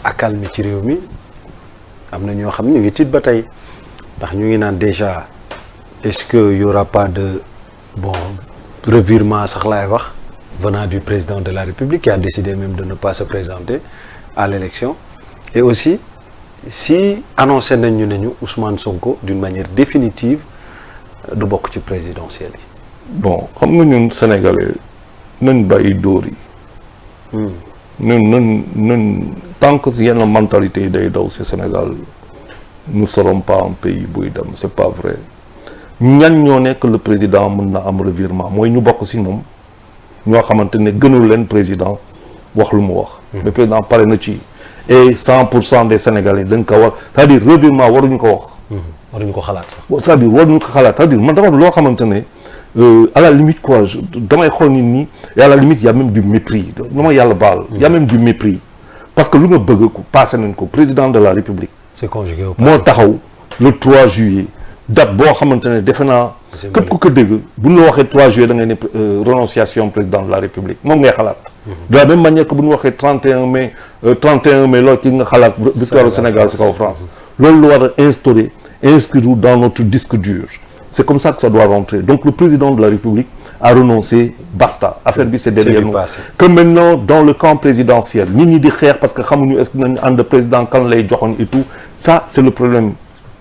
accalmie ci réew mi am na ñoo xam ne ñu ngi tiit ba tey ndax ñu ngi naan déjà est-ce que y aura pas de revirement sax laay wax venant du président de la République qui a décidé même de ne pas se présenter à l'élection et aussi si annoncé nañ ñu ne ñu Ousmane Sonko d'une manière définitive du bokk ci présidentielle yi. bon xam nga ñun sénégalais nañ bàyyi dóor yi. ñun tant que yenn mentalité yi day daw ci Sénégal nous serons pas un pays buy dem c'est pas vrai ñan ñoo nekk le président mën na am revirement mooy ñu bokk ci moom ñoo xamante ne gënul leen président wax lu mu wax. le président pare na ci. et 100% des Sénégalais dañ ko war c'est-à-dire revirement waruñu ko wax. waruñu ko xalaat sax. c'est-à-dire waruñu ko xalaat c'est-à-dire man dafa loo xamante ne à la limite quoi damay xool nit ñi et à la limite y a même du mépris lu ma yàlla baal. y a même du mépris parce que lu nga bëgg ko passé nañ ko président de la République. c'est conjugué au moo taxaw le 3 juillet date boo xamante ne defe naa. képp ku ko dégg bu ñu la waxee 3 juillet da ngay ne renonciation président de la République moom ngay xalaat. de la même manière que bu ñu waxee 31 mai loolu ki nga xalaat victoire au Sénégal ci kaw France. loolu lu war a inscrire dans notre disque dur. C'est comme ça que ça doit rentrer. Donc le président de la République a renoncé, basta. Affaire bi c'est derrière nous. Que maintenant dans le camp présidentiel nit ñi di xeex parce que xamuñu est-ce que nañu ànd président kan lay joxoon et tout ça c'est le problème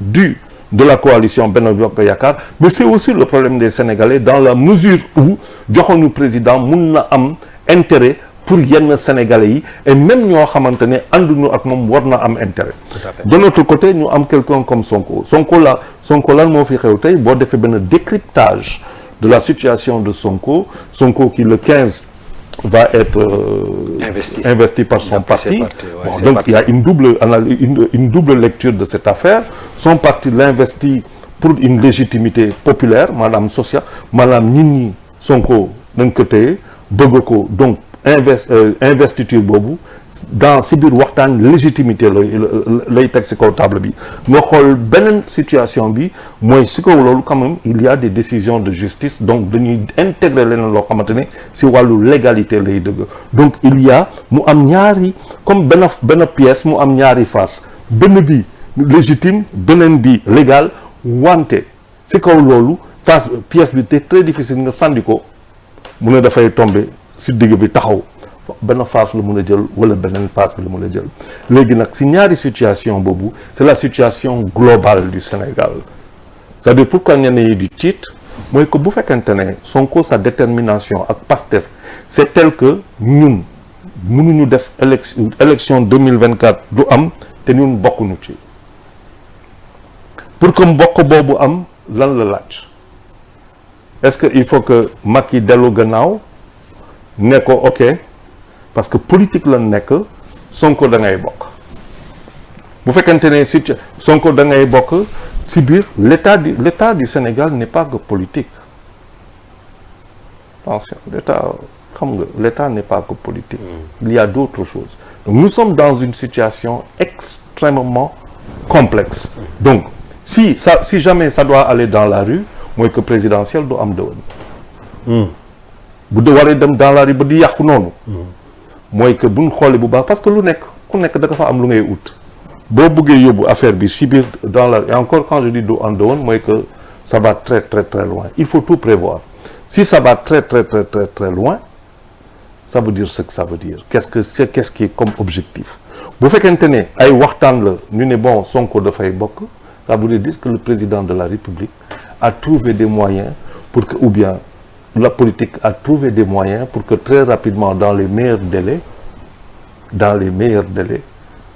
de la coalition Benno Bokk Yaakaar mais c'est aussi le problème des Sénégalais dans la mesure où joxoonu président mun na am intérêt pour yenn Sénégalais yi et même ñoo xamante ne ànduñu ak moom war na am intérêt. De l'autre côté ñu am quelqu'un comme Sonko lan moo fi xew tey boo defee benn décryptage de la situation de Sonko qui le 15 va être investi par son parti. Donc il y a une double lecture de cette affaire. Son parti l'investit pour une légitimité populaire maanaam sociale maanaam nit ñi Sonko nañ ko téye bëgg ko donc investiture boobu dans si biir waxtaan légitimité lay teg ci kaw table bi nga xool beneen situation bi mooy ci kaw loolu quand même il y a des décisions de justice donc dañuy intégrer leneen loo xamante ne ci wàllu légalité lay dëgg donc il y a mu am ñaari comme benn pièce mu am ñaari face benn bi légitime beneen bi légal wante ci kaw loolu face pièce bi te très difficile nga sànni ko mu ne dafay tomber ci digg bi taxaw benn phase la mën a jël wala beneen phase bi la mën a jël léegi nag si ñaari situation boobu c'est la situation globale du Sénégal c'est-à-dire pourquoi ñenn yi di tiit mooy que bu fekkente ne Sonko sa détermination ak Pastef c'est tel que ñun mënuñu def élection 2024 du am te ñun bokkuñu ci pour que mbokk boobu am lan la laaj est-ce que il faut que Macky dellu gannaaw ne ko ok parce que politique la nekk Sonko da ngay bokk bu fekkente ne Sonko da ngay bokk ci biir l'état du Sénégal n'est pas que politique attention l'état n'est pas que politique il y a d'autres choses donc nous sommes dans une situation extrêmement complexe donc si jamais ça doit aller dans la rue mooy que présidentiel du am déwén bu de waree dem dans la rue ba di yàqu noonu mooy que buñ xoolee bu baax parce que ku nekk da nga fa am lu ngay ut boo bëggee yóbbu affaire bi si biir dans la et encore quand je dis du am déwén mooy que ça va très très très loin il faut tout prévoir si ça va très très très très très loin ça veut dire ce que ça veut dire qu'est-ce qui est comme objectif bu fekkente ne ay waxtaan la ñu ne bon Sonko dafay bokk ça veut dire que le président de la République a trouvé des moyens pour que ou bien la politique a trouvé des moyens pour que très rapidement dans les meilleurs délais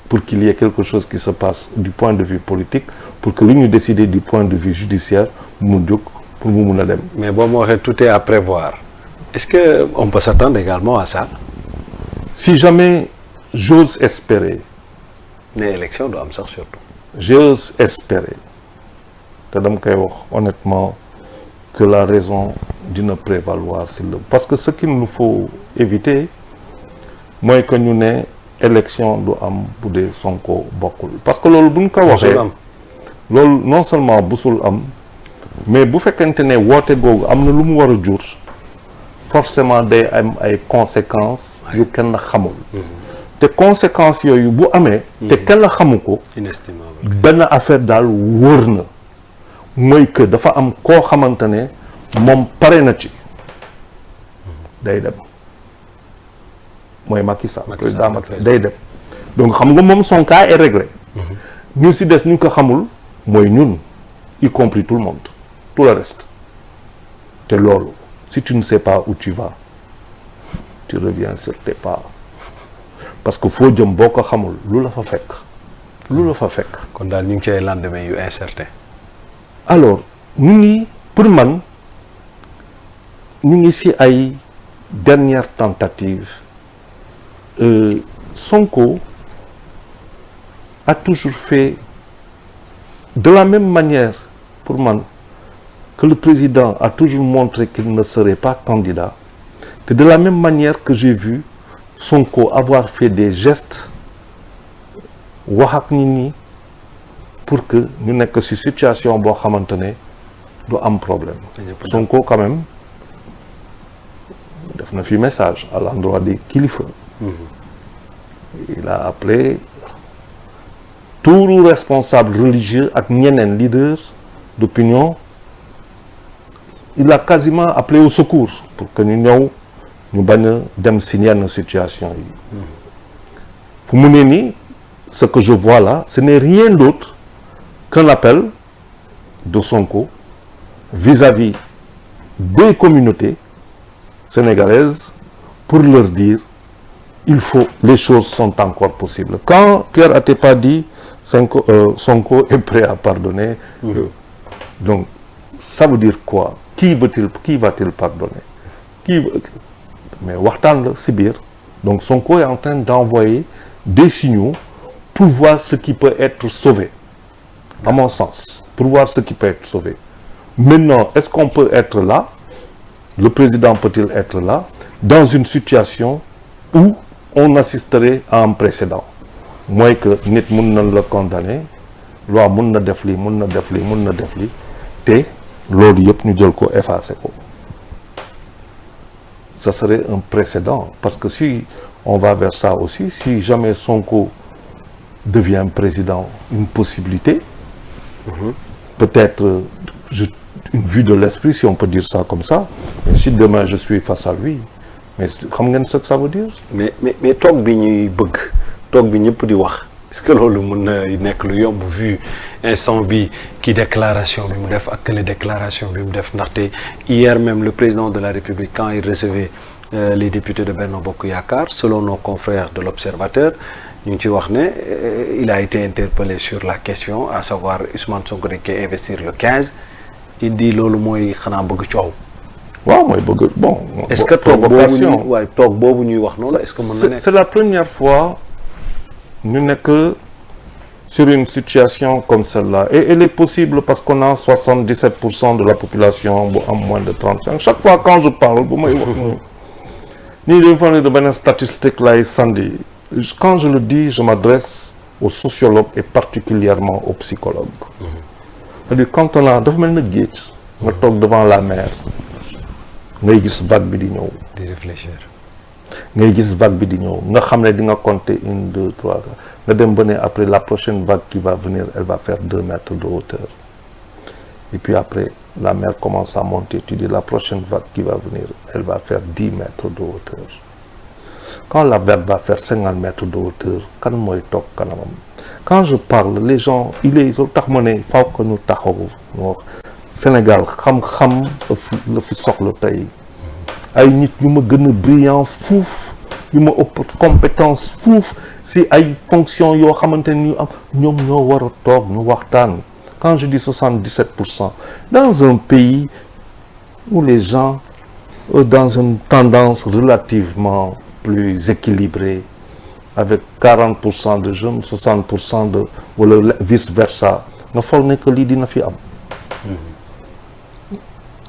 pour qu'il y ait quelque chose qui se passe du point de vue politique pour que li ñu décider du point de vue judiciaire mu jóg pour mu mun a dem. mais boo ma waxee tout est à prévoir est-ce que on peut s'attendre également à ça. si jamais j'ose espérer. ne élection du am sax surtout. j'ose espérer te dama koy wax honnêtement que la raison dina prévaloir sur le parce que ce qu'il nous faut éviter mooy que ñu ne élection du am bu dee Sonko bokkul parce que loolu buñ ko waxee loolu non seulement busul am mais bu fekkente ne woote googu am na lu mu war a jur forcément day am ay conséquences yu kenn xamul te conséquences yooyu bu amee te kenn xamu ko inestimable benn affaire daal wóor na mooy que dafa am koo xamante ne moom pare na ci day dem mooy Macky Sall président Macky Sall day dem donc xam nga moom son cas est réglé ñu si des ñu ko xamul mooy ñun y compris tout le monde tout le reste te loolu si tu ne sais pas où tu vas tu reviens sur tes pas parce que foo jëm boo ko xamul lu la fa fekk kon daal ñu ngi ci ay lendemain yu incertain alors ñu ngi pour man ñu ngi si ay dernière tentative Sonko a toujours fait de la même manière pour man que le président a toujours montré qu'il ne serait pas candidat et de la même manière que j'ai vu Sonko avoir fait des gestes wax ak nit ñi pour que ñu nekk ci situation boo xamante ne du am problème Sonko quand même def na fi message à l'endroit des kilifa il a appelé tout responsable religieux ak ñeneen leader d'opinion il a quasiment appelé au secours pour que ñu ñëw ñu bañ a dem ci yenn situation yi fu mu ne nii ce que je vois là ce n'est rien d'autre qu'un appel de Sonko vis-à-vis des communautés sénégalaises pour leur dire les choses sont encore possibles. Quand Pierre Atepa dit Sonko est prêt à pardonner, donc ça veut dire quoi? Qui va-t-il pardonner? Mais waxtaan la si biir. Donc Sonko est en train d'envoyer des signaux pour voir ce qui peut être sauvé, à mon sens, pour voir ce qui peut être sauvé. Maintenant, est-ce qu'on peut être là? Le président peut-il être là dans une situation où on assisterait à un précédent? Mooy que nit mun na la condamner, loi mun na def lii te loolu yëpp ñu jël ko effacer ko. Ça serait un précédent parce que si on va vers ça aussi, si jamais Sonko devient président, une possibilité, peut-être une vue de l'esprit, si on peut dire ça comme ça, mais si demain je suis face à lui, mais xam ngeen ce que ça veut dire? mais toog bi ñuy bëgg toog bi ñëpp di wax est-ce que loolu mën na nekk lu yomb vu instant bi ki déclaration bi mu def ak les déclarations bi mu def ndaxte hier même le président de la République quand il recevait les députés de Benno Bokk Yaakaar selon nos confrères de l'Observateur ñu ngi ci wax ne il a été interpellé sur la question à savoir Ousmane Sonko dañ koy investir le 15 il dit loolu mooy xanaa bëgg coow. waaw mooy bëgg bon. est-ce que toog boobu ñuy wax noonu est-ce que mën na nekk. C'est la première fois ñu nekk sur une situation comme celle-là et elle est possible parce qu'on a 77% de la population bu am moins de 35 chaque fois quand je parle bu may wax nii dañu fa ne de benn statistique lay sandi quand je le dis je m'adresse aux sociologues et particulièrement aux psychologues. C'est-à-dire quand on a dafa mel na géej nga toog devant la mer ngay gis vague bi di ñëw. di réfléchir. ngay gis vague bi di ñëw nga xam ne di nga compter 1 2 3 nga dem ba ne après la prochaine vague qui va venir elle va faire 2 mètres de hauteur et puis après la mer commence à monter tu dis la prochaine vague qui va venir elle va faire 10 mètres de hauteur quand la vague va faire 50 mètres de hauteur kan mooy toog kanamam quand je parle les gens tax ma ne faw ko ñu taxaw ñu wax Sénégal xam-xam la fi soxla tey ay nit yu ma gën a brillant fuuf yu ma ëpp compétence fuuf si ay fonctions yoo xamante ni ñu am ñoom ñoo war a toog ñu waxtaan quand je dis 77% dans un pays où les gens dans une tendance relativement plus équilibrée avec 40% de jeunes 60% de wala vice versa nga foog ne que lii dina fi am.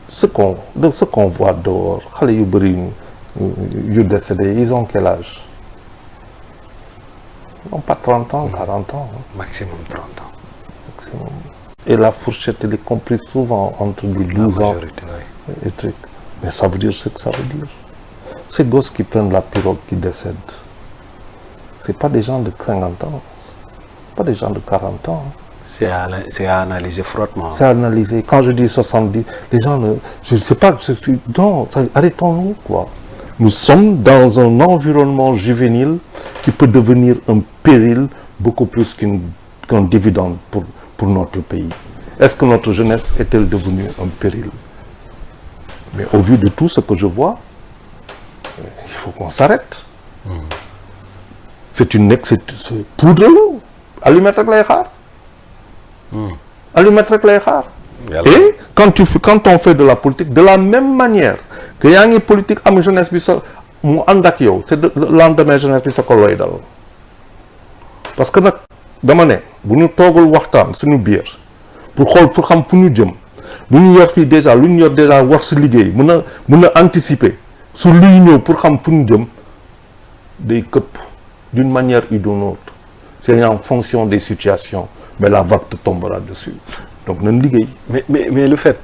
Ce qu'on voit dehors xale yu bëri yu décédés ils ont quel âge? Ils n'ont pas 30 ans 40 ans. Maximum 30 ans. Maximum. Et la fourchette elle est comprise souvent entre les 12 ans et trucs. Mais ça veut dire ce que ça veut dire. Ces gosses qui prennent la pirogue qui décèdent c'est pas des gens de 50 ans, pas des gens de 40 ans. C'est à analyser froidement. C'est à analyser. Quand je dis 70, les gens ne... Je ne sais pas que je suis... Non, arrêtons-nous, quoi. Nous sommes dans un environnement juvénile qui peut devenir un péril beaucoup plus qu'un dividende pour notre pays. Est-ce que notre jeunesse est-elle devenue un péril? Mais au vu de tout ce que je vois, il faut qu'on s'arrête. C'est poudre-l'eau. Allumette avec les xaar. Allumette avec les xaar. Et quand on fait de la politique, de la même manière que yaa ngi politique am jeunesse bi sa mu ànd ak yow, c'est le lendemain jeunesse bi sa ko looy dal. Parce que nag dama ne bu ñu toogul waxtaan suñu biir pour xool fu xam fu ñu jëm bu ñu yor fii déjà lu ñu yor déjà wax si liggéey mën a anticiper sur luy ñëw pour xam fu ñu jëm day këpp d'une manière ou d'une autre. C'est en fonction des situations, mais la vague te tombera dessus. Donc nañ liggéey. Mais le fait